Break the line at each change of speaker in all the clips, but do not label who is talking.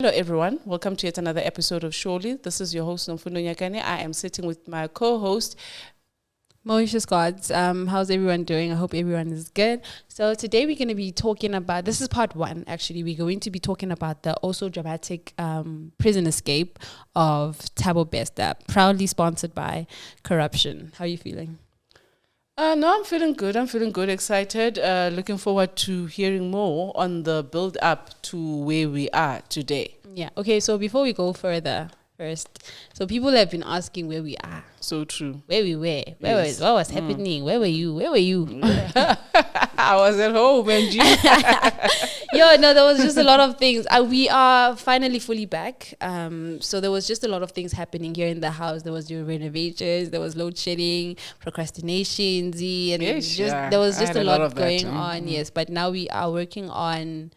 Hello everyone, welcome to yet another episode of Surely. This is your host Nomfundo Nyakane. I am sitting with my co-host
Malicious Gods. How's everyone doing? I hope everyone is good. So today we're going to be talking about, this is part one actually, we're going to be talking about the also dramatic prison escape of Thabo Bester, proudly sponsored by Corruption. How are you feeling?
No, I'm feeling good. Excited. Looking forward to hearing more on the build up to where we are today.
Yeah. Okay. So before we go further, first, so people have been asking where we are.
So true.
Where we were. What was happening? Where were you?
I was at home, and
there was just a lot of things. We are finally fully back. So there was just a lot of things happening here in the house. There was the renovations, there was load shedding, procrastination, there was just a lot going on. Yes, but now we are working on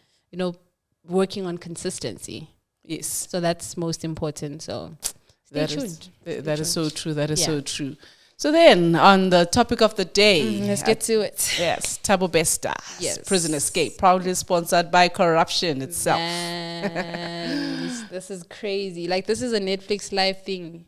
consistency.
Yes.
So that's most important. So stay tuned.
That is so true. That is so true. So then, on the topic of the day,
let's get to it.
Yes, Thabo Bester,
yes.
Prison Escape, proudly sponsored by Corruption itself.
Man, this is crazy. Like, this is a Netflix live thing.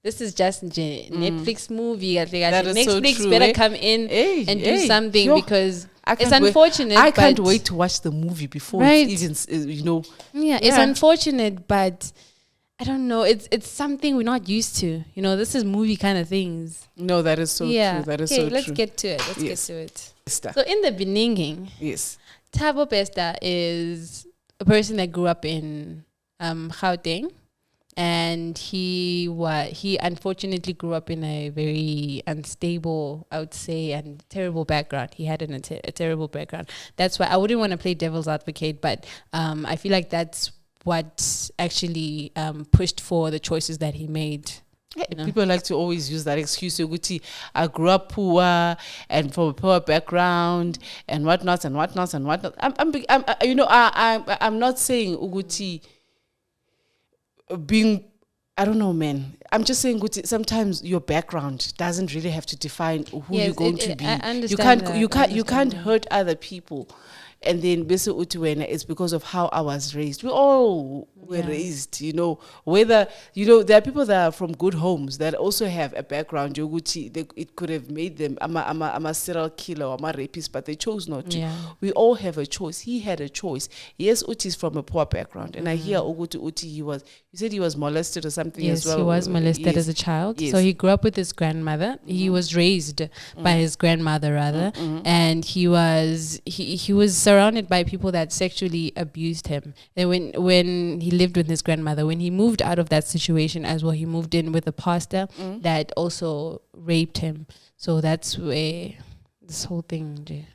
This is just a Netflix movie. I think Netflix so better come in and do something because it's unfortunate.
I can't wait to watch the movie before it's even,
Yeah, it's unfortunate, but I don't know. It's something we're not used to. This is movie kind of things.
No, that is so true. That is so true.
Let's get to it. So in the beginning,
yes,
Thabo Bester is a person that grew up in Gauteng, and he unfortunately grew up in a very unstable, I would say, and terrible background. He had a terrible background. That's why I wouldn't want to play devil's advocate, but I feel like that's what actually pushed for the choices that he made.
People like to always use that excuse. I grew up poor and from a poor background and whatnot. I'm not saying Uguti being, I don't know, man. I'm just saying sometimes your background doesn't really have to define who you're going to be.
I understand
you can't hurt other people. And then Bese Utuwena, it's because of how I was raised. We all were raised, whether, there are people that are from good homes that also have a background. It could have made them, I'm a serial killer or I'm a rapist, but they chose not to. Yeah. We all have a choice. He had a choice. Yes, Uti is from a poor background. And I hear Uti, you said he was molested or something as well.
Yes, he was molested as a child. Yes. So he grew up with his grandmother. He was raised by his grandmother, rather. And he was surrounded by people that sexually abused him. And when he lived with his grandmother, when he moved out of that situation as well, he moved in with a pastor that also raped him. So that's where this whole thing.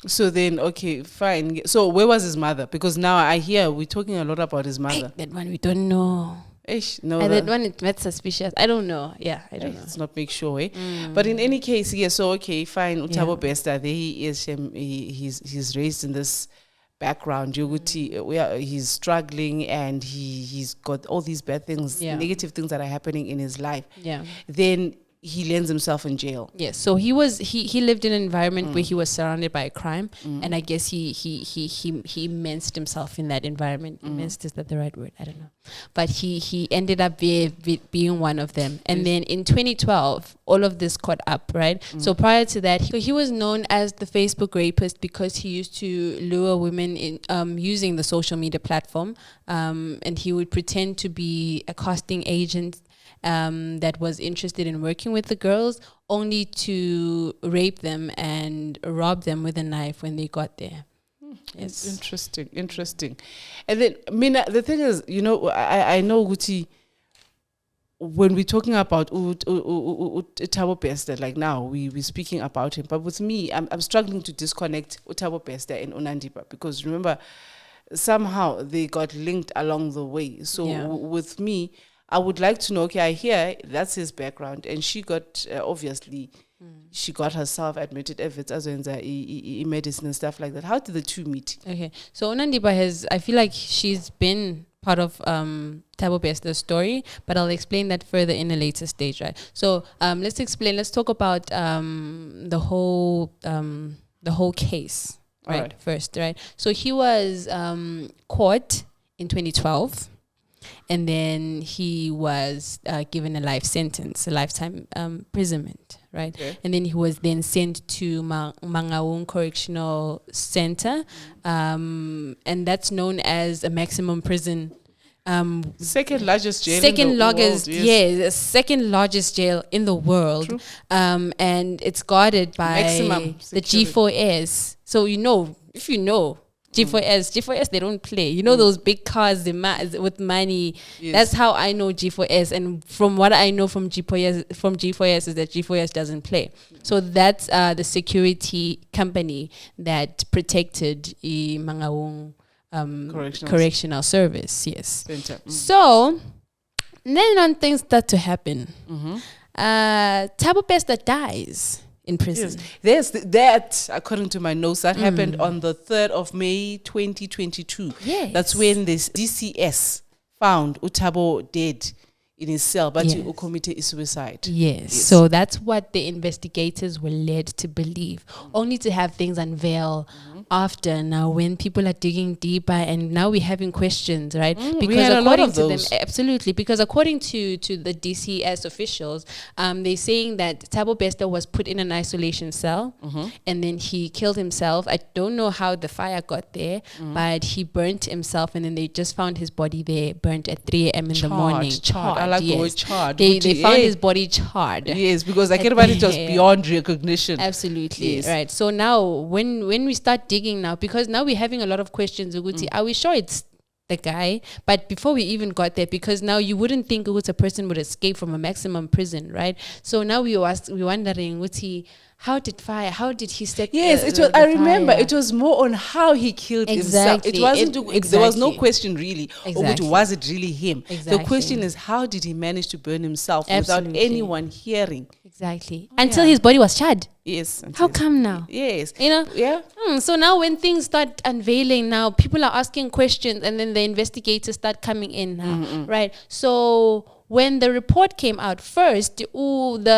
So then, okay, fine. So where was his mother? Because now I hear we're talking a lot about his mother.
That one we don't know. That one it's suspicious. I don't know. Yeah, I don't know.
Let's not make sure. But in any case, so okay, fine. Thabo Bester, there he is. He's raised in this background. He's struggling and he's got all these bad things, negative things that are happening in his life. Yeah. Then he lands himself in jail.
Yes. So he lived in an environment where he was surrounded by crime, and I guess he immersed himself in that environment. Immersed, is that the right word? I don't know. But he ended up being one of them. And then in 2012, all of this caught up, right? So prior to that, he was known as the Facebook rapist because he used to lure women in using the social media platform, and he would pretend to be a casting agent that was interested in working with the girls, only to rape them and rob them with a knife when they got there.
It's interesting. And then, Mina, the thing is, I know Guti, when we're talking about Thabo Bester, like now, we're speaking about him. But with me, I'm struggling to disconnect Thabo Bester and Nandipha, because remember, somehow they got linked along the way. So with me, I would like to know, okay, I hear that's his background, and she got, obviously, she got herself admitted efforts as in the medicine and stuff like that. How did the two meet? Okay,
so Nandipha I feel like she's been part of Thabo Bester's story, but I'll explain that further in a later stage, right? So let's talk about the whole case, right? First, right? So he was caught in 2012. And then he was given a life sentence, a lifetime imprisonment, right?
Okay.
And then he was then sent to Mangaung Correctional Center, and that's known as a maximum prison.
Second largest jail
Second
in the
largest,
world. Yes.
the second largest jail in the world.
True.
And it's guarded by
Maximum
the
security.
G4S. So if you know G4S, they don't play. You know those big cars with money.
Yes.
That's how I know G4S. And from what I know from G4S is that G4S doesn't play. So that's the security company that protected Mangaung Correctional Service. Yes.
Center.
So then on things start to happen. Thabo Bester dies in prison.
Yes. That, according to my notes, that happened on the 3rd of May 2022.
Yes.
That's when this DCS found Thabo dead in his cell, but he committed suicide.
Yes. So that's what the investigators were led to believe, only to have things unveil after. Now, when people are digging deeper, and now we're having questions, right?
We had a lot of
to
those.
them, absolutely, because according to the DCS officials, they're saying that Thabo Bester was put in an isolation cell, and then he killed himself. I don't know how the fire got there, but he burnt himself, and then they just found his body there, burnt at 3 a.m. in the morning.
Charred. I like the word charred.
They found his body charred.
Yes, because like everybody was beyond recognition.
Absolutely.
Yes.
Right. So now when we start digging now, because now we're having a lot of questions, Uguti, are we sure it's the guy? But before we even got there, because now you wouldn't think a person would escape from a maximum prison, right? So now we're wondering, Uguti, how did he set?
Yes, it was. I remember it was more on how he killed himself. It wasn't. There was no question really. Or was it really him?
Exactly.
The question is, how did he manage to burn himself without anyone hearing?
Exactly. Until his body was charred.
Yes.
How come now?
Yes.
You know?
Yeah.
So now when things start unveiling now, people are asking questions, and then the investigators start coming in now, right? So when the report came out first, the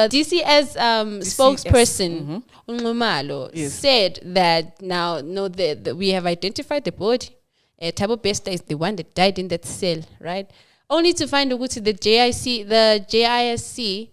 DCS spokesperson Ngumalo said that now we have identified the body. Thabo Bester is the one that died in that cell, right? Only to find out the JISC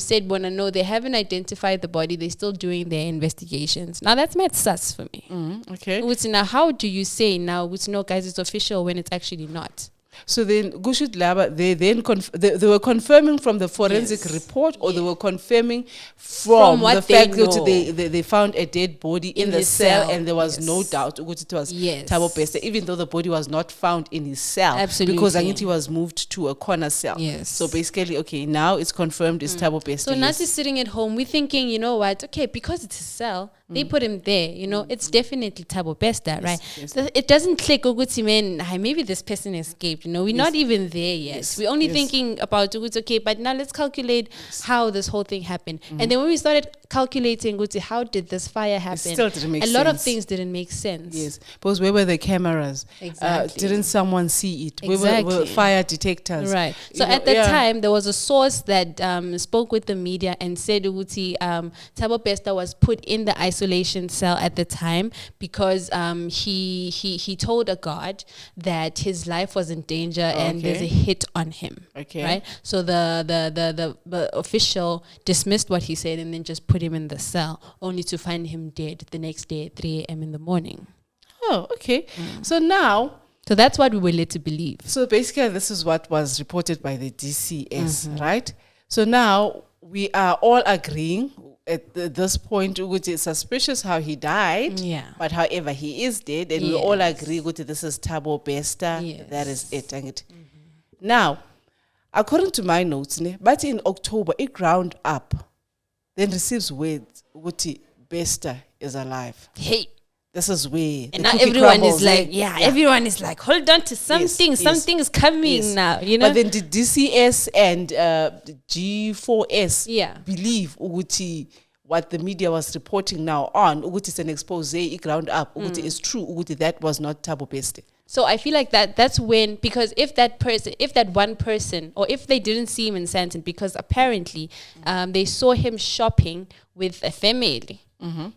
said, "Bona, no, they haven't identified the body. They're still doing their investigations." Now that's mad sus for me.
Okay.
Now, how do you say now? No, guys, it's official when it's actually not?
So then, Gushut Laba, they were confirming from the forensic report, or they were confirming from the fact that they found a dead body in the cell, and there was no doubt it was Thabo Bester, even though the body was not found in his cell.
Absolutely.
Because Angiti was moved to a corner cell.
Yes.
So basically, okay, now it's confirmed it's Thabo Bester.
So Nasi's sitting at home, we're thinking, you know what, okay, because it's his cell, they put him there, it's definitely Thabo Bester, right?
Yes.
So it doesn't click, maybe this person escaped, we're not even there yet.
Yes.
We're only thinking about, okay, but now let's calculate how this whole thing happened. And then when we started calculating, how did this fire happen?
It still didn't make sense.
A lot of things didn't make sense.
Yes, because where were the cameras?
Exactly.
Didn't someone see it?
Exactly.
Where were fire detectors?
Right. So at that time, there was a source that spoke with the media and said Thabo Bester was put in the isolation cell at the time because he told a guard that his life was in danger and there's a hit on him.
Okay.
Right. So the official dismissed what he said and then just put him in the cell, only to find him dead the next day at 3 a.m. in the morning.
Oh, okay. So now.
So that's what we were led to believe.
So basically, this is what was reported by the DCS, right? So now we are all agreeing at this point, which is suspicious how he died.
Yeah.
But however, he is dead, and we all agree that this is Thabo Bester.
Yes.
That is it. Now, according to my notes, but in October, it Groundup then receives word that Bester is alive.
Hey.
This is where
and now everyone is like, everyone is like, hold on to something. Something is coming now,
But then the DCS and the G4S believe Uguti what the media was reporting now on Uguti is an expose, Groundup, Uguti is true, Uguti that was not Thabo Bester.
So I feel like that's when, because if that one person, or if they didn't see him in Sandton, because apparently they saw him shopping with a family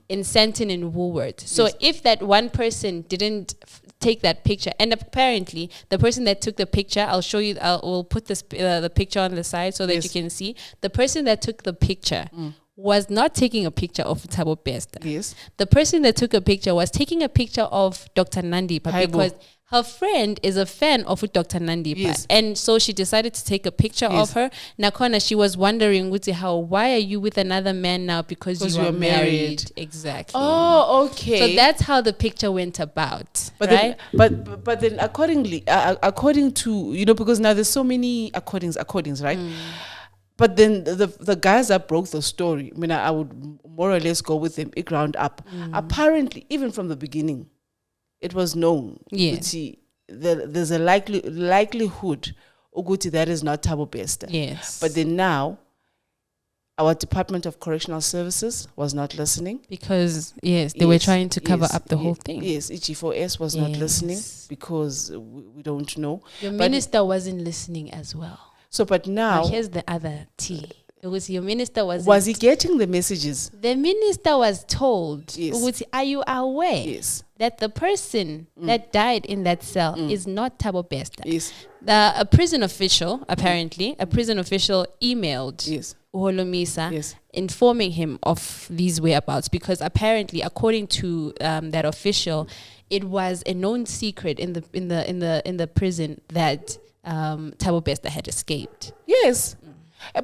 in Sandton and Woolworth. So if that one person didn't take that picture. And apparently, the person that took the picture, I'll show you. We'll put this the picture on the side so that you can see. The person that took the picture was not taking a picture of Thabo Bester.
Yes.
The person that took a picture was taking a picture of Dr. Nandipha because her friend is a fan of Dr. Nandipha.
Yes.
And so she decided to take a picture of her. Nakona, she was wondering, why are you with another man now? Because you are married. Exactly.
Oh, okay.
So that's how the picture went about.
But
right?
then, but then according to, because now there's so many accordings, right? But then the guys that broke the story, I would more or less go with them, it ground up. Apparently, even from the beginning, it was known.
Yes.
There's a likelihood Uguti that is not Thabo Bester.
Yes.
But then now, our Department of Correctional Services was not listening.
Because, they were trying to cover up the whole thing.
Yes, EG4S was not listening because we don't know.
Your minister wasn't listening as well.
So, but now...
here's the other T. It was your minister
was he getting the messages?
The minister was told, are you aware that the person that died in that cell is not Thabo Bester?
Yes.
A prison official, apparently, emailed Uholomisa informing him of these whereabouts because apparently, according to that official, it was a known secret in the prison that Thabo Bester had escaped.
Yes.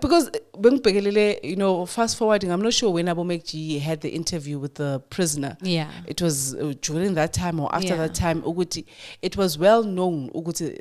Because, fast forwarding, I'm not sure when Abu Mekji had the interview with the prisoner.
Yeah.
It was during that time or after that time, Uguti, it was well known, Uguti,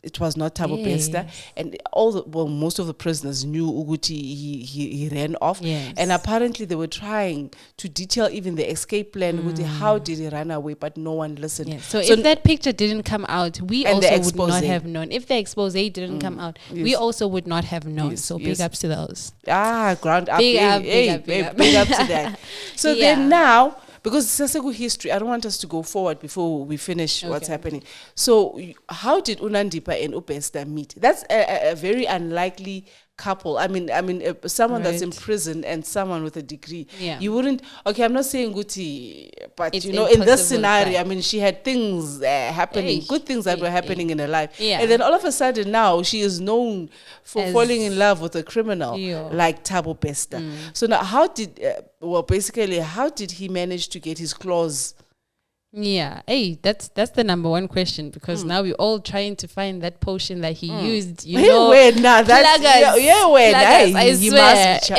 it was not Thabo Bester. And most of the prisoners knew Uguti, he ran off.
Yes.
And apparently they were trying to detail even the escape plan, Uguti, how did he run away, but no one listened.
Yes. So if that picture didn't come out, we also would not have known. If the expose didn't come out, we also would not have known. So big ups to those.
Groundup.
Big up
to that. So then now, because it's a good history, I don't want us to go forward before we finish what's happening. So how did Nandipha and Bester meet? That's a very unlikely couple. I mean, someone that's in prison and someone with a degree.
Yeah.
You wouldn't. Okay, I'm not saying Guti, but
it's
in this scenario, she had things happening, good things that were happening in her life.
Yeah.
And then all of a sudden now she is known for falling in love with a criminal like Thabo Bester. So now, how did he manage to get his claws?
Yeah, that's the number one question because now we're all trying to find that potion that he used. He
must be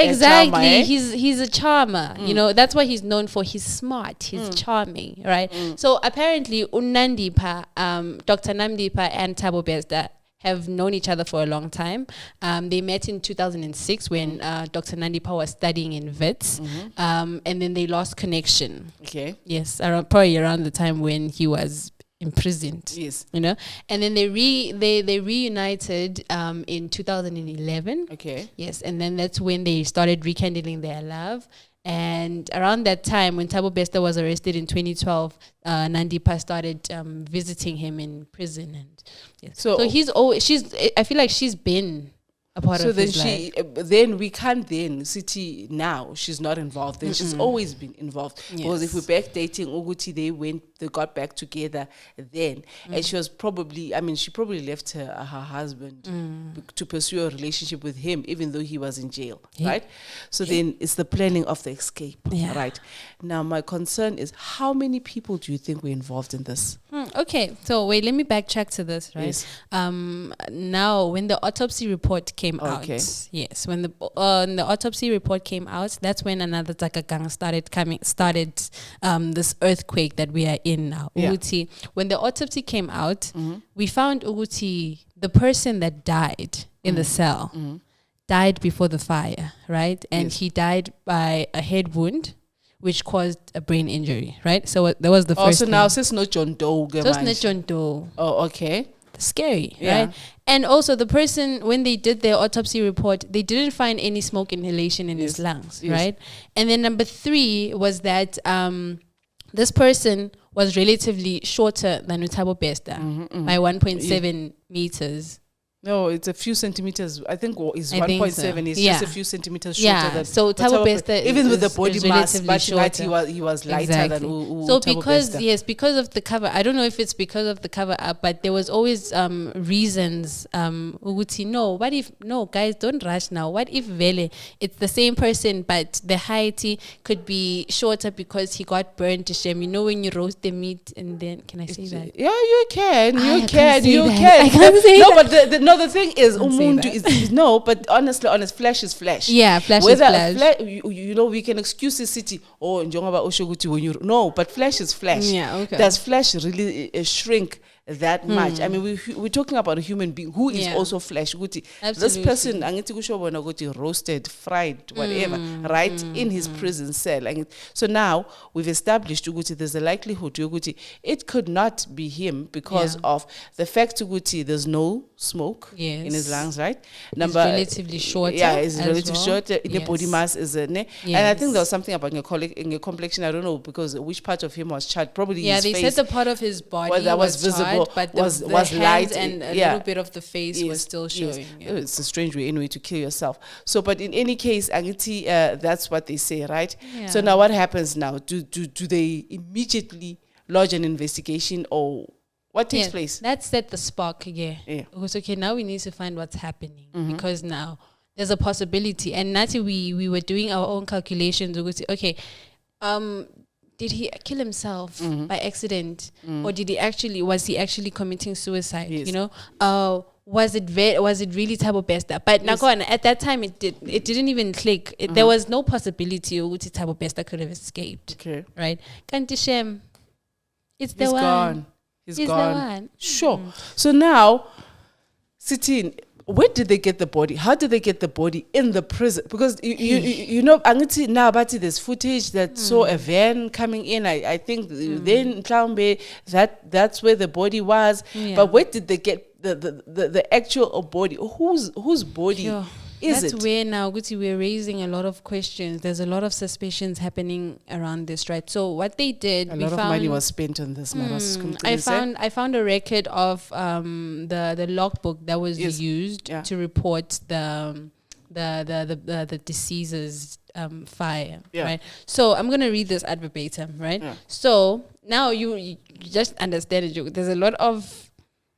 exactly.
Charmer, eh?
He's a charmer. That's what he's known for. He's smart. He's charming, right? So apparently, Nandipha, Dr. Nandipha, and Thabo Bester have known each other for a long time. They met in 2006 when Dr. Nandipha was studying in Wits, and then they lost connection.
Okay.
Yes, probably around the time when he was imprisoned.
Yes.
And then they reunited in 2011.
Okay.
Yes, and then that's when they started rekindling their love. And around that time, when Thabo Bester was arrested in 2012, Nandipha started visiting him in prison, and so I feel like she's been a part of his life.
Then we can't then city now she's not involved. Then she's always been involved. Because if we're back dating Uguti, they got back together then, and she was probably she probably left her husband to pursue a relationship with him, even though he was in jail, right? So then it's the planning of the escape, right? Now my concern is how many people do you think were involved in this?
Okay, so wait, let me backtrack to this, right?
Yes.
Now, when the autopsy report came out, yes, when the autopsy report came out, that's when another Takagang started this earthquake that we are in now. Uguti, when the autopsy came out, we found Uguti, the person that died in the cell, died before the fire, right? And he died by a head wound, which caused a brain injury, right? So that was the first
so
thing.
now it's not John Doe.
It's not John Doe.
Oh, okay.
Scary, right? And also the person, when they did their autopsy report, they didn't find any smoke inhalation in his lungs, right? And then number 3 was that this person was relatively shorter than Thabo Bester by 1.7 meters.
No, it's a few centimeters. I think it's
I think
1.7.
so.
It's
Yeah.
just a few centimeters shorter
Yeah,
than.
so
but
Thabo Bester
even with the
is
body mass,
relatively
but
shorter.
he was lighter
Exactly.
than
So
Thabo
because
Bester.
because of the cover, I don't know if it's because of the cover up, but there was always reasons. Uguti, no guys, don't rush now. What if Vele it's the same person, but the height could be shorter because he got burned to shame. You know when you roast the meat and then can I say that?
Yeah, you can.
I
You
can't
can.
say
You
that.
can.
I can't say
no,
that.
but the thing is,
Don't say
umuntu
that.
is no. But honestly, flesh is flesh.
Yeah, flesh
Whether
is flesh.
you know, we can excuse the city. Oh, njengoba usho when you no, but flesh is flesh.
Yeah, okay.
Does flesh really shrink that much? I mean, we're talking about a human being who is
Yeah.
also flesh. This
Absolutely.
person, angithi kusho bona ukuthi roasted, fried, whatever, right in his prison cell. So now we've established ukuthi there's a likelihood ukuthi it could not be him because of the fact ukuthi there's no smoke in his lungs, right?
He's relatively shorter.
Yeah, it's
as
relatively
well.
short. The body mass is and I think there was something about in your complexion. I don't know because which part of him was charred. Probably his
they
face
said the part of his body
that was
charred,
visible,
but
was
the
light
hands and a little bit of the face was
Yes,
still
yes.
showing. Yeah.
It's a strange way anyway to kill yourself. So, but in any case, Angiti, that's what they say, right?
Yeah.
So now what happens now? Do they immediately lodge an investigation or what takes place?
That set the spark, yeah. It was okay, now we need to find what's happening because now there's a possibility. And Nati, we were doing our own calculations. We would say, okay, did he kill himself by accident, or was he actually committing suicide?
Yes.
You know, was it really Thabo Bester? But now, at that time, it didn't even click. There was no possibility that Thabo Bester could have escaped.
Okay,
right? Kanti Shem, it's the
he's
one.
gone. He's gone.
The one.
Sure. So now, Sitin, where did they get the body? How did they get the body in the prison? Because you know, Angiti now, but there's footage that saw a van coming in. I think then Tlaumbe, that's where the body was. Yeah. But where did they get the actual body? Whose body is
That's
it?
where now, Guti, we're raising a lot of questions. There's a lot of suspicions happening around this, right? So what they did,
a lot of money was spent on this.
I found a record of the logbook that was used to report the deceased's fire, right? So I'm gonna read this ad verbatim, right? Yeah. So now you just understand it. There's a lot of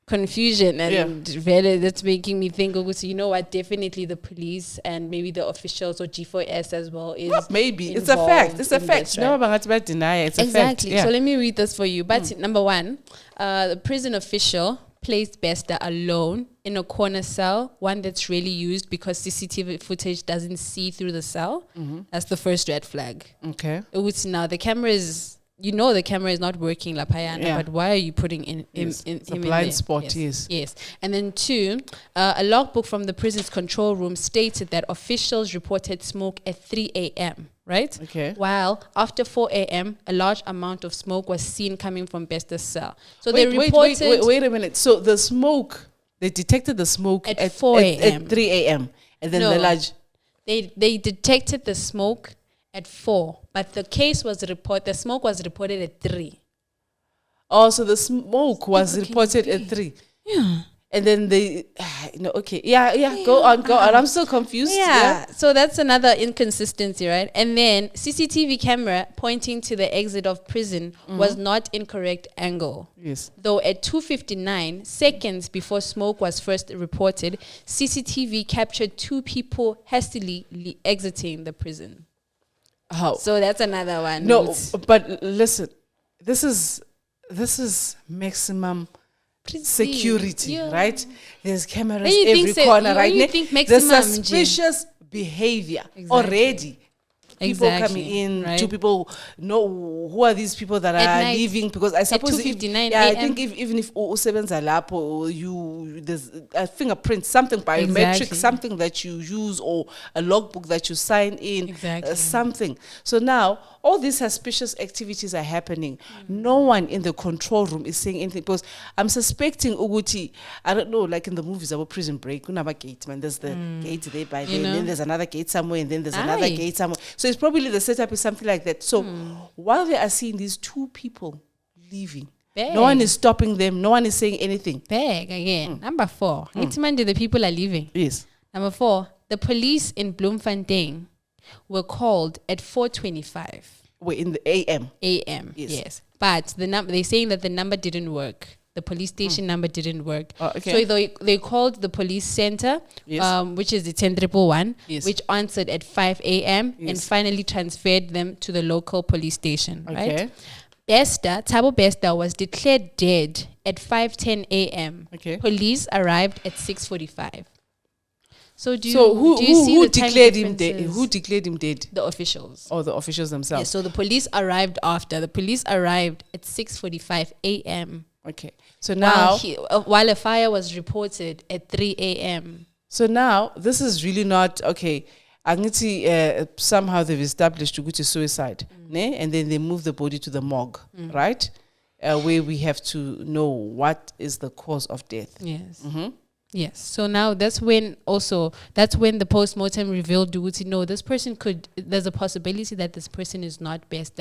confusion and that's making me think, so you know what, definitely the police and maybe the officials or G4S as well is
maybe it's a fact. It's a fact. No, but not deny it. It's
exactly.
A fact.
So let me read this for you. But number one, the prison official placed Bester alone in a corner cell, one that's really used because CCTV footage doesn't see through the cell. That's the first red flag.
Okay.
Now the camera is, you know, the camera is not working, La Payana, but why are you putting in
it's a blind spot?
Yes. And then two, a logbook from the prison's control room stated that officials reported smoke at 3 a.m., right? Okay. While after 4 a.m., a large amount of smoke was seen coming from Bester's cell. So they reported...
Wait a minute. So the smoke, they detected the smoke
at 4 a.m.
At 3 a.m. And then the large...
They detected the smoke at 4, but the smoke was reported at 3.
Oh, so the smoke was reported at 3. Yeah. And then they, okay. Yeah, go on. I'm so confused.
Yeah. So that's another inconsistency, right? And then CCTV camera pointing to the exit of prison was not in correct angle.
Yes.
Though at 2:59 seconds before smoke was first reported, CCTV captured 2 people hastily exiting the prison.
How?
So that's another one.
No, but listen, this is maximum security, right? There's cameras every corner, right? The suspicious behavior already. People coming in, right? 2 people know who are these people that are leaving, because I suppose
at 2:59
I think even if usebenza lapho, there's a fingerprint, something biometric, something that you use, or a logbook that you sign in, something. So now all these suspicious activities are happening. No one in the control room is saying anything, because I'm suspecting Uguti, I don't know, like in the movies about Prison Break, gate, man, there's the gate there by there, and then there's another gate somewhere, and then there's another gate somewhere. So it's probably the setup is something like that. So while they are seeing these 2 people leaving, No one is stopping them. No one is saying anything.
Bag again. Number 4. It's Monday, the people are leaving.
Yes.
Number 4, the police in Bloemfontein were called at 4:25.
Wait, in the AM.
AM. Yes. But they're saying that the number didn't work. The police station number didn't work.
Okay.
So they called the police center, which is the 10111, which answered at 5 a.m. and finally transferred them to the local police station. Right? Thabo Bester was declared dead at 5:10 a.m.
Okay.
Police arrived at 6:45. So
who declared him dead? Who declared him dead?
The officials.
Or the officials themselves.
Yes, so the police arrived after. The police arrived at 6:45 a.m.
Okay. So now
while a fire was reported at 3 a.m.
So now this is really not okay. Somehow they've established to suicide, and then they move the body to the morgue, right? Where we have to know what is the cause of death.
Yes. Yes. So now that's when the post-mortem revealed, this person there's a possibility that this person is not based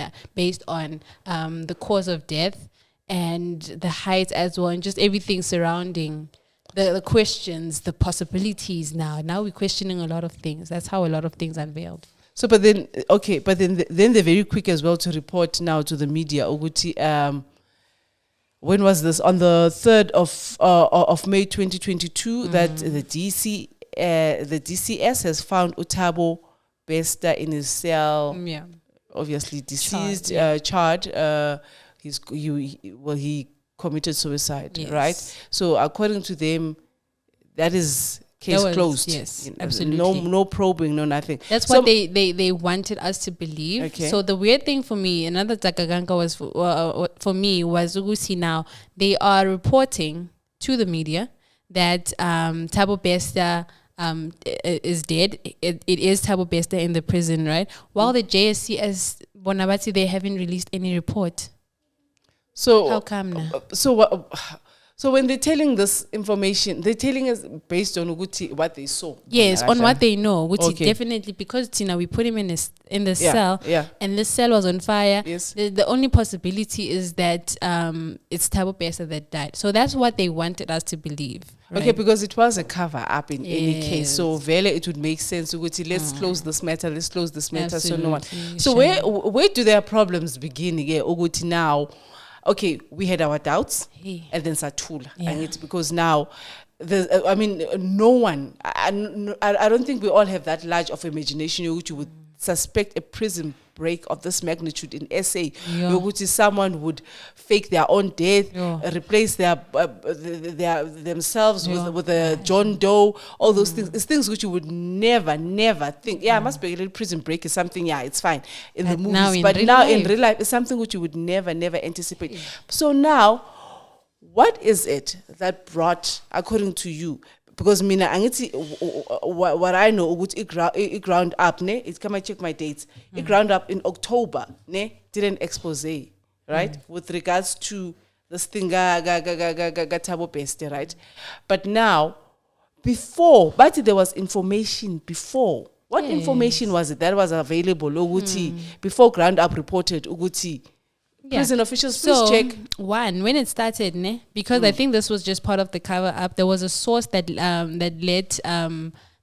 on the cause of death and the height as well, and just everything surrounding the questions, the possibilities. Now we're questioning a lot of things. That's how a lot of things unveiled. So,
but then they're very quick as well to report now to the media. When was this? On the 3rd of May 2022, that the DCS has found Thabo Bester in his cell. Yeah, obviously deceased, charred. He committed suicide, right? So according to them, that is case closed.
Yes, absolutely.
No probing, no nothing.
That's what they wanted us to believe. Okay. So the weird thing for me, another Takaganka was for me was Ugusi. Now they are reporting to the media that Thabo Bester is dead. It is Thabo Bester in the prison, right? While the JSC as Bonabati, they haven't released any report. So how come now? So when they're telling this information, they're telling us based on what they saw. Yes, on what they know. Definitely, because we put him in the cell, and this cell was on fire. Yes. The only possibility is that it's Thabo Bester that died. So that's what they wanted us to believe. Right?
Okay, because it was a cover up in any case. So it would make sense. Let's close this matter. Let's close this matter.
Absolutely.
So no one. So where do their problems begin? Now. Okay, we had our doubts, and then Satula. And it's because now, no one, I don't think we all have that large of imagination which you would suspect a prison break of this magnitude in SA, which is someone would fake their own death, replace themselves with a John Doe, all those things. It's things which you would never think. Yeah, I must be a little prison break is something. Yeah, it's fine in the movies, but now in real life, it's something which you would never anticipate. Yeah. So now, what is it that brought, according to you? Because mina angiti what I know it ground up it come and check my dates. It ground up in October did an expose, right? With regards to this thing Thabo Bester, right? But now but there was information before. What information was it that was available before Groundup reported prison officials, please check.
When it started, because I think this was just part of the cover up. There was a source that let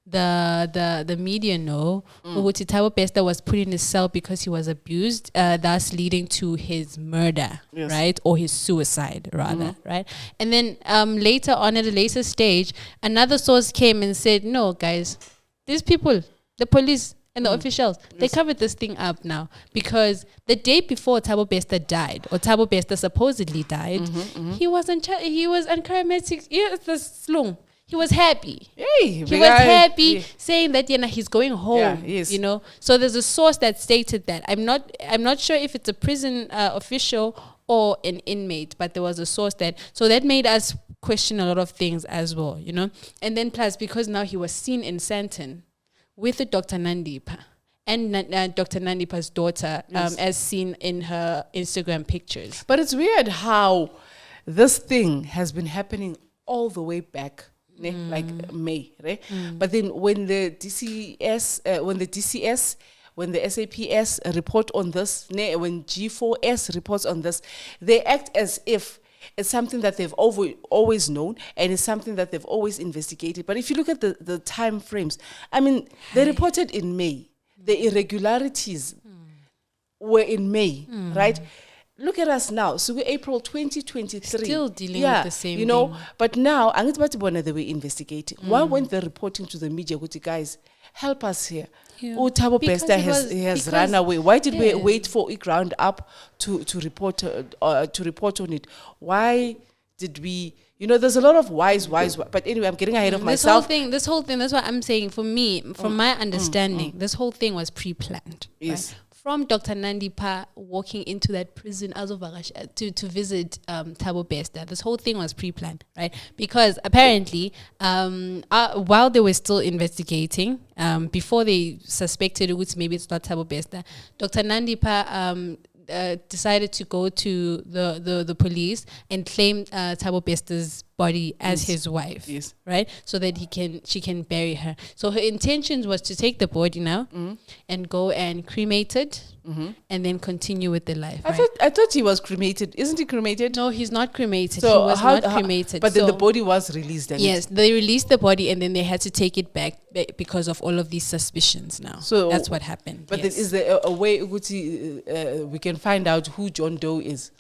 the media know Thabo Bester was put in his cell because he was abused, thus leading to his murder, right, or his suicide rather, right. And then later on, at a later stage, another source came and said, "No, guys, these people, the police." And the officials, they covered this thing up now because the day before Thabo Bester died, or Thabo Bester supposedly died, he was uncharismatic. He was happy. He was happy, saying that he's going home. So there's a source that stated that. I'm not sure if it's a prison official or an inmate, but there was a source that made us question a lot of things as well, And then plus because now he was seen in Sandton with Dr. Nandipha and Dr. Nandipha's daughter, as seen in her Instagram pictures.
But it's weird how this thing has been happening all the way back, like May, right? But then when the DCS when the SAPS report on this, when G4S reports on this, they act as if it's something that they've always known and it's something that they've always investigated. But if you look at the time frames, I mean, they reported in May. The irregularities were in May, right? Look at us now. So we're April 2023.
Still dealing with the same thing.
But now, they were investigating. Why weren't they reporting to the media, guys, help us here?
Yeah.
Thabo Bester has run away. Why did we wait for a Groundup to report on it? Why did we? There's a lot of whys. But anyway, I'm getting ahead of myself.
This whole thing. That's what I'm saying. For me, from my understanding, this whole thing was pre-planned.
Yes.
Right? From Dr. Nandipha walking into that prison to visit Thabo Bester, this whole thing was pre-planned, right? Because apparently, while they were still investigating, before they suspected maybe it's not Thabo Bester, Dr. Nandipha decided to go to the police and claim Thabo Bester's body as his wife, right? So that she can bury her. So her intentions was to take the body now and go and cremate it and then continue with the life.
I thought he was cremated. Isn't he cremated?
No, he's not cremated.
So
he was not cremated.
But then the body was released.
Yes, they released the body and then they had to take it back because of all of these suspicions now. So that's what happened.
But is there a way we can find out who John Doe is?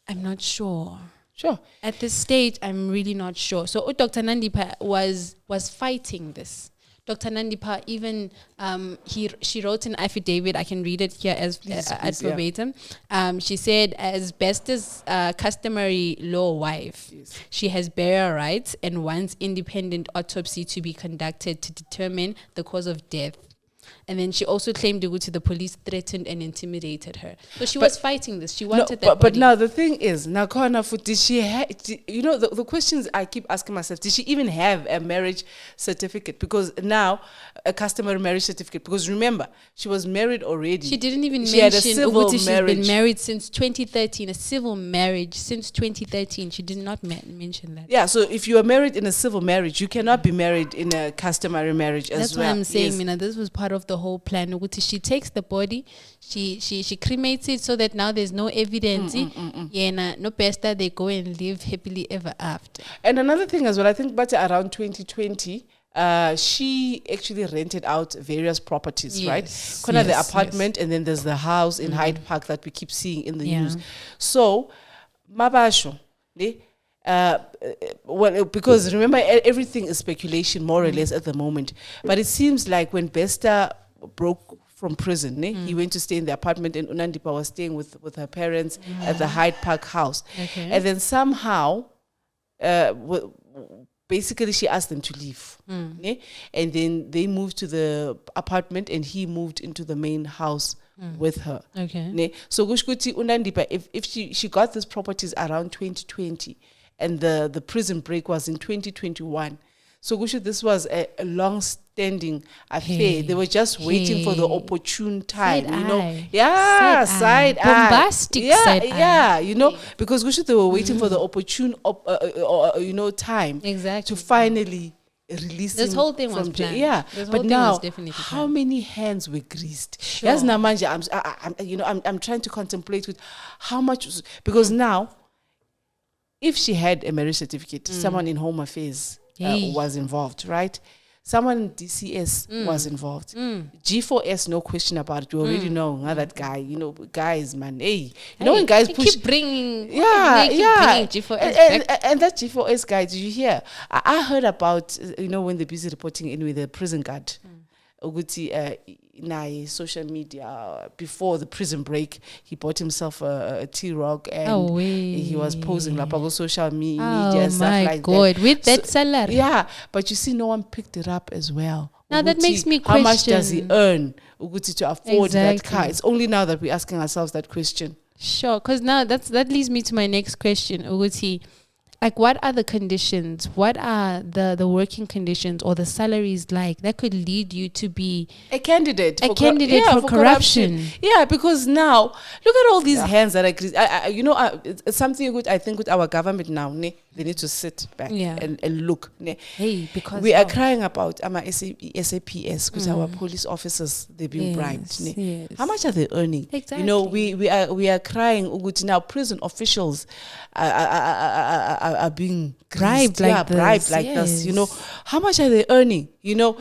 I'm
not sure.
Sure.
At this stage, I'm really not sure. So Dr. Nandipha was fighting this. Dr. Nandipha even she wrote an affidavit. I can read it here as at verbatim. She said, as Bester's customary law wife, she has burial rights and wants independent autopsy to be conducted to determine the cause of death. And then she also claimed the police threatened and intimidated her. So she was fighting this. She wanted that body.
But now the thing is, did she the questions I keep asking myself, did she even have a marriage certificate? Because now, a customary marriage certificate. Because remember, she was married already.
She didn't even
mention had a civil
she's
marriage.
Been married since 2013, a civil marriage since 2013. She did not mention that.
Yeah, so if you are married in a civil marriage, you cannot be married in a customary marriage as well.
That's why I'm saying, Mina, this was part of the whole plan. She takes the body, she cremates it so that now there's no evidence. No Bester, they go and live happily ever after.
And another thing as well, I think but around 2020, she actually rented out various properties, right? The apartment, and then there's the house in Hyde Park that we keep seeing in the news. So, Mabasho, because remember, everything is speculation more or less at the moment. But it seems like when Bester broke from prison, he went to stay in the apartment, and Nandipha was staying with her parents at the Hyde Park house. And then somehow, basically she asked them to leave. And then they moved to the apartment and he moved into the main house with her. So Gushkuti Nandipha, if she got these properties around 2020 and the prison break was in 2021, so Gushu, this was a long-standing affair. They were just waiting for the opportune time, side eye.
Bombastic side eye.
Because Gushu, they were waiting for the opportune, time to finally release
this whole thing was planned.
But now, how many hands were greased? Yes, Namanja, I'm trying to contemplate with how much, because now, if she had a marriage certificate, someone in Home Affairs was involved, right? Someone in DCS was involved. G4S, no question about it. You already know that guy. Guys, man. When guys push,
keep bringing,
bringing G4S and that G4S guy. Did you hear? I heard about when they're busy reporting in with the prison guard. Uguti social media before the prison break, he bought himself a T-Rock and he was posing on social media and stuff like that.
With that salary.
Yeah, but you see, no one picked it up as well.
Now that makes me question.
How much does he earn, Uguti, to afford that car? It's only now that we're asking ourselves that question.
Sure, because now that leads me to my next question, Uguti. Like, what are the conditions? What are the working conditions or the salaries like that could lead you to be
a candidate
for corruption?
Yeah, because now look at all these hands that are. It's something good. I think with our government now, They need to sit back
Yeah.
and look.
Hey, because
We are crying about SAPS because our police officers, they've been bribed.
Yes.
How much are they earning?
Exactly.
You know, we are crying. Uguti, now prison officials are being
Bribed like
bribed
this.
like this. You know,
Yes.
how much are they earning? You know.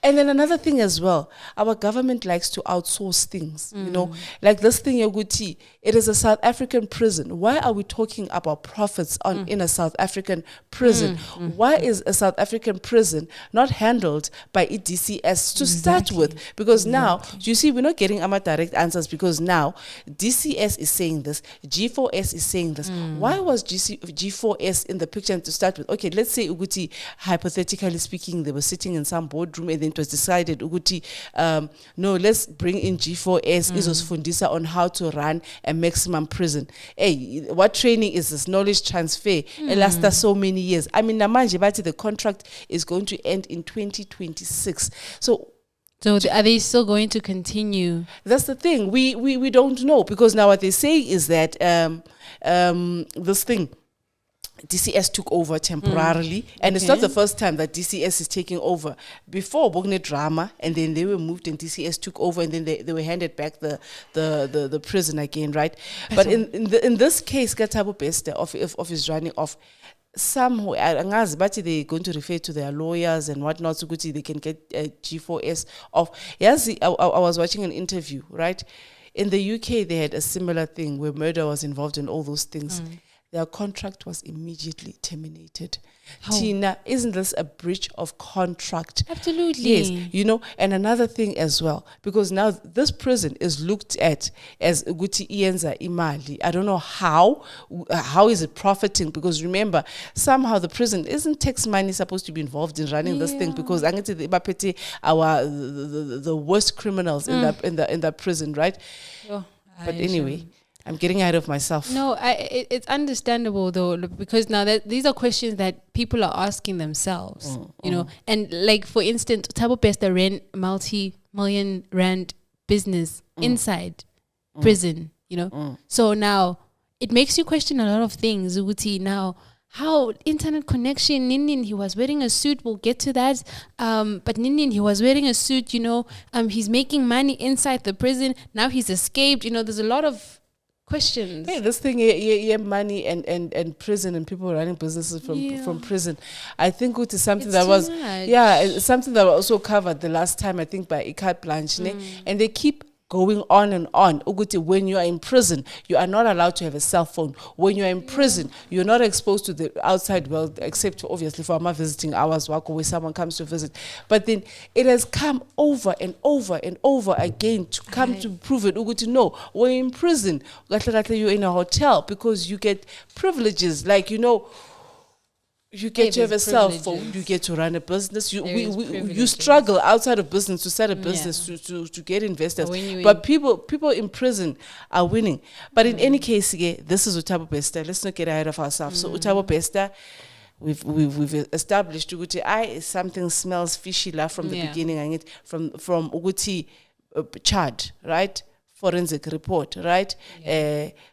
And then another thing as well, our government likes to outsource things, you know, like this thing, Yoguti, it is a South African prison. Why are we talking about profits in a South African prison? Why is a South African prison not handled by DCS to start with? Because now, you see, we're not getting our direct answers because now DCS is saying this, G4S is saying this. Why was G4S in the picture to start with? Okay, let's say, Uguti, hypothetically speaking, they were sitting in some boardroom and then it was decided, Uguti, no, let's bring in G4S, Izos Fundisa, on how to run a maximum prison. Hey, what training is this? Knowledge transfer. It lasts so many years. I mean, Namanje Bati, the contract is going to end in 2026. So
are they still going to continue?
that's the thing. We don't know, because now what they say is that this thing, DCS took over temporarily, and it's not the first time that DCS is taking over. Before Bogne drama, and then they were moved, and DCS took over, and then they were handed back the prison again, right? But in this case, Thabo Bester of his running off, somewhere, but they're going to refer to their lawyers and whatnot, so they can get G4S off. Yes, I was watching an interview, right? In the UK, they had a similar thing where murder was involved in all those things. Their contract was immediately terminated.
How?
Tina, isn't this a breach of contract?
Absolutely.
Yes, you know, and another thing as well, because now this prison is looked at as Guti Ienza Imali. I don't know how is it profiting, because remember, somehow the prison isn't tax money supposed to be involved in running this thing, because the worst criminals in that prison, right? But anyway, I'm getting ahead of myself.
No, it's understandable though, because now that these are questions that people are asking themselves, you know. And like, for instance, Thabo Bester ran multi-million rand business inside prison, you know. So now it makes you question a lot of things, Uguti. Now, how internet connection, Ninin, he was wearing a suit, we'll get to that. But Ninin, he was wearing a suit, you know, he's making money inside the prison. Now he's escaped, you know, there's a lot of questions.
Hey, this thing, money and prison and people running businesses from prison. I think it is something that was, it's something that was also covered the last time, I think, by Ikat Blanche. And they keep going on and on. Uguti, when you are in prison, you are not allowed to have a cell phone. When you are in prison, you're not exposed to the outside world, except obviously for my visiting hours, where someone comes to visit. But then it has come over and over and over again to come to prove it. Uguti, no, we're in prison. You're in a hotel because you get privileges, like, you know, you get to have a cell phone, you get to run a business, you struggle outside of business to start a business, to get investors. But people in prison are winning. But in any case, this is Thabo Bester. Let's not get ahead of ourselves. So Thabo Bester, we've established Uguti something smells fishy from the beginning, and from Uguti Chad, right? Forensic report, right?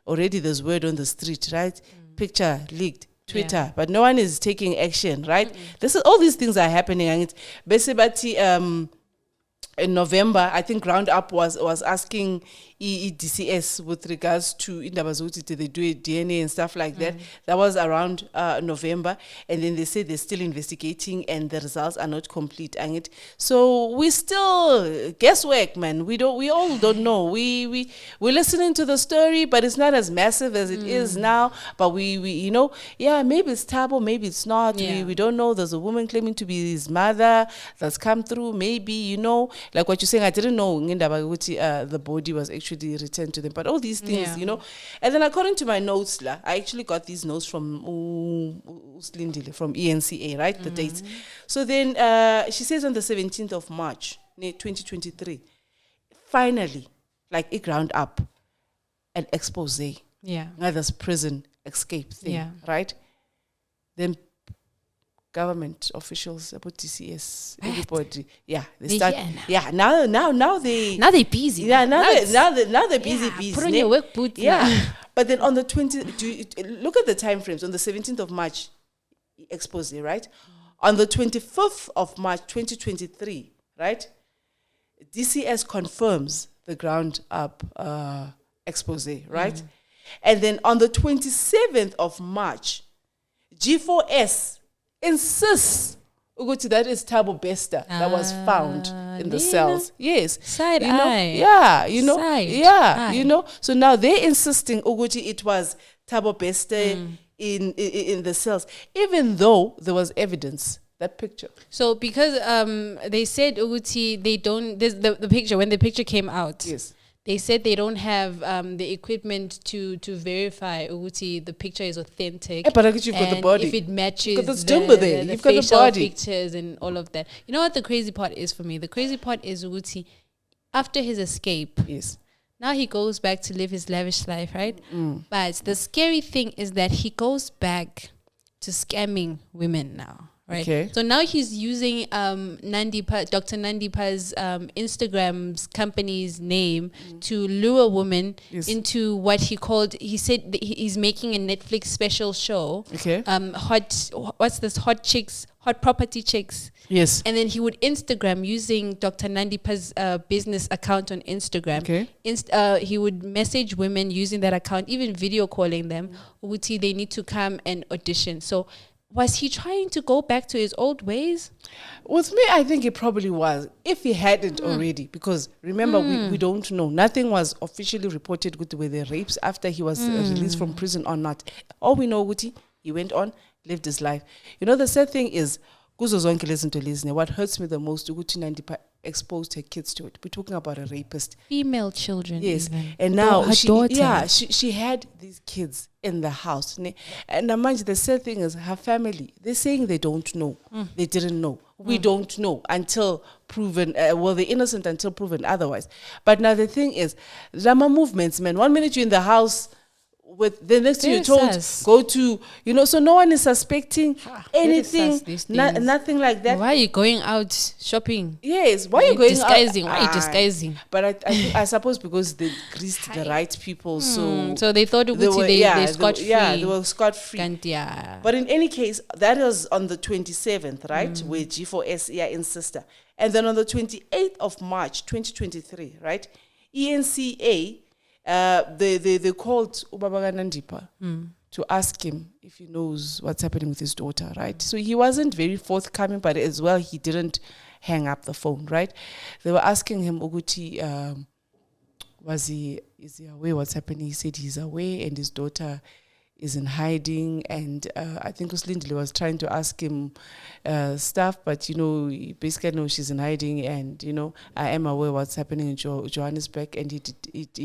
Already there's word on the street, right? Picture leaked. Twitter, but no one is taking action, right? This is all these things are happening, and it's basically in November, I think Groundup was asking DCS with regards to Indabazuti, did they do a DNA and stuff like that. That was around November, and then they say they're still investigating and the results are not complete. And so we still guesswork, man. We all don't know. We're listening to the story, but it's not as massive as it is now. But we you know, maybe it's Thabo, maybe it's not. We don't know. There's a woman claiming to be his mother that's come through. Maybe, you know, like what you're saying, I didn't know the body was actually returned to them. But all these things, you know. And then according to my notes, I actually got these notes from from eNCA, right? The dates. So then she says on the 17th of March, 2023, finally, like it ground up an expose. Now this prison escape thing, right? Then government officials, about DCS, everybody, they start. Now they're busy. Now they're busy.
Put on your work boots.
But then on the 20th, look at the time frames. On the 17th of March, expose, right? On the 25th of March 2023, right? DCS confirms the Groundup expose, right? And then on the 27th of March, G4S insists that is Thabo Bester that was found in the cells. Yes.
Side
you know,
eye.
Yeah, you know.
Side
yeah,
eye.
you know. So now they're insisting it was Thabo Bester in the cells, even though there was evidence. That picture.
So because they said Uguti, they don't, this, the picture, when the picture came out,
Yes.
they said they don't have the equipment to verify Uguti the picture is authentic.
But I you've got the
and
body.
if it matches
You've got the stumble there.
the
You've got the
facial
body.
pictures and all of that. You know what the crazy part is for me? The crazy part is Uguti, after his escape,
Yes.
now he goes back to live his lavish life, right? But the scary thing is that he goes back to scamming women now. Right.
Okay.
So now he's using Dr. Nandipha's Instagram's company's name to lure women into what he said that he's making a Netflix special show.
Okay.
Hot property chicks.
Yes.
And then he would Instagram using Dr. Nandipha's business account on Instagram.
Okay.
He would message women using that account, even video calling them. Uguti, they need to come and audition. So was he trying to go back to his old ways?
With me, I think it probably was. If he hadn't already, because remember, we don't know. Nothing was officially reported with the rapes after he was released from prison or not. All we know, Guti, he went on, lived his life. You know, the sad thing is, what hurts me the most, Uguti Nandipha exposed her kids to it. We're talking about a rapist.
Female children.
Yes.
Even.
And now
her daughter.
Yeah, she had these kids in the house. And mind you, the sad thing is her family, they're saying they don't know. They didn't know. We don't know until proven, they're innocent until proven otherwise. But now the thing is, Rama movements, man, 1 minute you're in the house, with the next thing you're told, go to, so no one is suspecting anything, nothing like that.
Why are you going out shopping?
Yes, why are you going
disguising?
out?
Why are you disguising?
But I suppose because they greased the right people, so
they thought they scot free.
Yeah, they were scot free.
Yeah.
But in any case, that was on the 27th, right, where G4S insister, and then on the 28th of March 2023, right, eNCA. They called Ubaba Nandipha to ask him if he knows what's happening with his daughter, right? So he wasn't very forthcoming, but as well, he didn't hang up the phone, right? They were asking him, Uguti, is he aware what's happening? He said he's aware and his daughter is in hiding, and I think Uslindile was trying to ask him stuff, but he basically knows she's in hiding, and I am aware what's happening in Johannesburg, and he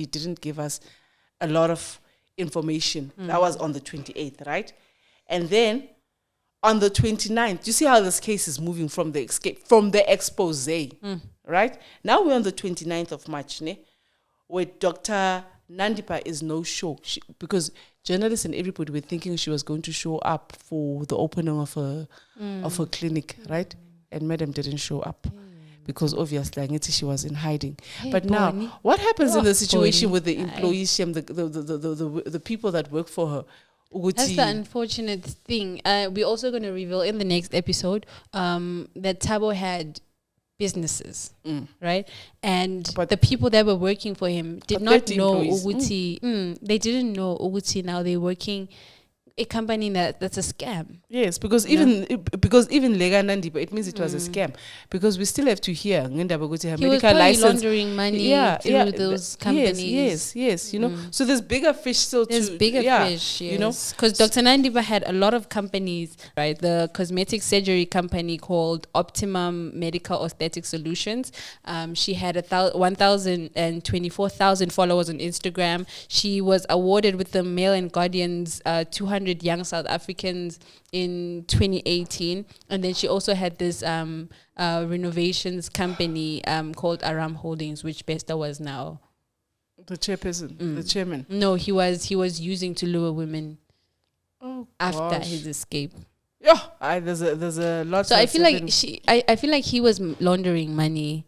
didn't give us a lot of information. That was on the 28th, right? And then on the 29th, do you see how this case is moving from the expose, right? Now we're on the 29th of March, where Dr. Nandipha is no show, because journalists and everybody were thinking she was going to show up for the opening of her clinic, right? And madam didn't show up because obviously I guess she was in hiding. But now, what happens in the situation with the employees, the people that work for her?
That's the unfortunate thing. We're also going to reveal in the next episode that Thabo had businesses, right? And the people that were working for him did not know Uguti. They didn't know Uguti. Now they're working a company that's a scam.
Yes, because even Lega Nandipha, it means it was a scam, because we still have to hear
he was probably laundering money through those companies.
Yes. So there's bigger fish still.
There's bigger fish, yes. Because Dr. Nandipha had a lot of companies, right? The cosmetic surgery company called Optimum Medical Aesthetic Solutions. She had 124,000 followers on Instagram. She was awarded with the Mail and Guardian's 200 Young South Africans in 2018, and then she also had this renovations company called Aram Holdings, which Bester was now
the chairperson, the chairman.
No, he was using to lure women after his escape.
Yeah, there's a lot.
So I feel like I feel like he was laundering money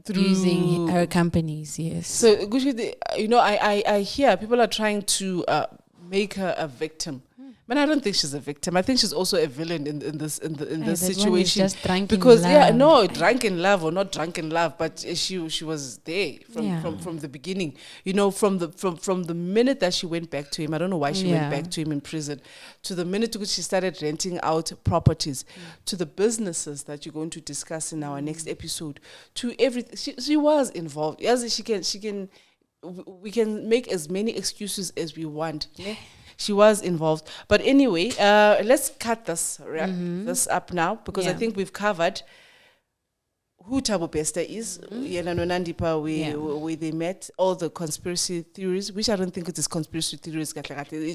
through using her companies. Yes.
So Gucci, I hear people are trying to make her a victim. But I don't think she's a victim. I think she's also a villain in this
That
situation.
one is just drunk in
Because
love.
drunk in love or not drunk in love, but she was there from the beginning. You know, from the minute that she went back to him. I don't know why she went back to him in prison. To the minute to which she started renting out properties, to the businesses that you're going to discuss in our next episode, to everything. She was involved. As we can make as many excuses as we want. Yeah? She was involved. But anyway, let's cut this up now, because I think we've covered who Thabo Bester is, Yena no Nandipha, where they met, all the conspiracy theories, which I don't think it is conspiracy theories.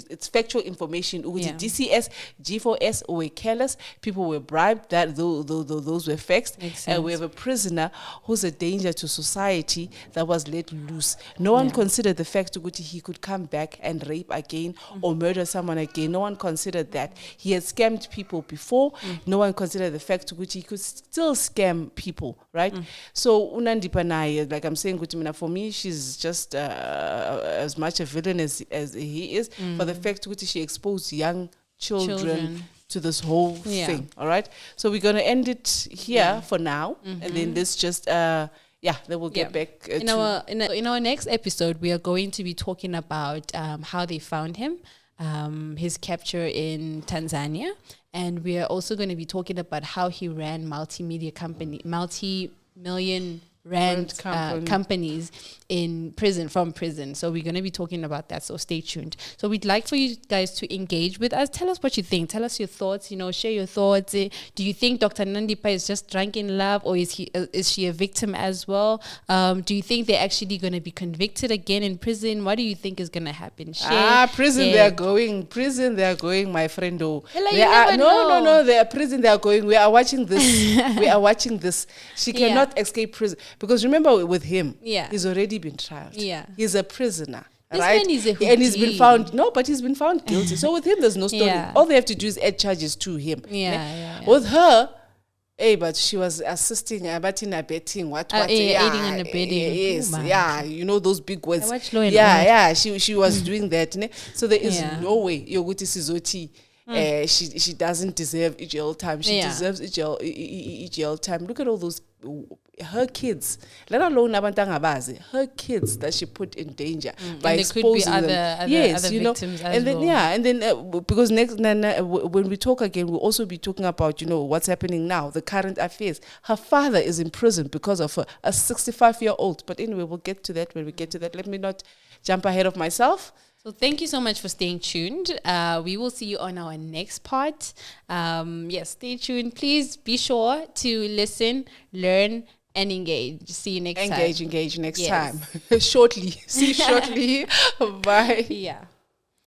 It's factual information. DCS, G4S were careless. People were bribed. That those were facts. We have a prisoner who's a danger to society that was let loose. No one considered the fact that he could come back and rape again or murder someone again. No one considered that. He had scammed people before. No one considered the fact that he could still scam people. Right? So Nandipha Naye, like I'm saying, for me, she's just as much a villain as he is, for the fact that she exposed young children to this whole thing. All right? So we're going to end it here for now, and then let's just then we'll get back
in our next episode. We are going to be talking about how they found him, his capture in Tanzania. And we are also going to be talking about how he ran multi-million rand companies in prison, from prison. So we're going to be talking about that. So stay tuned. So we'd like for you guys to engage with us. Tell us what you think. Tell us your thoughts. Share your thoughts. Do you think Dr. Nandipha is just drunk in love, or is she a victim as well? Do you think they're actually going to be convicted again in prison? What do you think is going to happen?
Prison. They're going. Prison. They're going, my friend. No, they're prison. They're going. We are watching this. She cannot escape prison. Because remember, with him, he's already been tried. Yeah. He's a prisoner.
This
right?
man is a
and he's been found he's been found guilty. So with him there's no story. All they have to do is add charges to him. With her, but she was assisting abetting
aiding and abetting.
Yes, those big words.
I watched Law and Order.
She was doing that. So there is no way Yoguti Sizoti she doesn't deserve jail time. She deserves jail time. Look at all those her kids, let alone her kids that she put in danger by exposing them.
Other victims as
and then
well.
Because next when we talk again, we'll also be talking about what's happening now, the current affairs. Her father is in prison because of her, a 65-year-old. But anyway, we'll get to that when we get to that. Let me not jump ahead of myself.
So thank you so much for staying tuned. We will see you on our next part. Stay tuned. Please be sure to listen, learn, and engage. See you next time.
Engage next time. Shortly. See you shortly. Bye.
Yeah.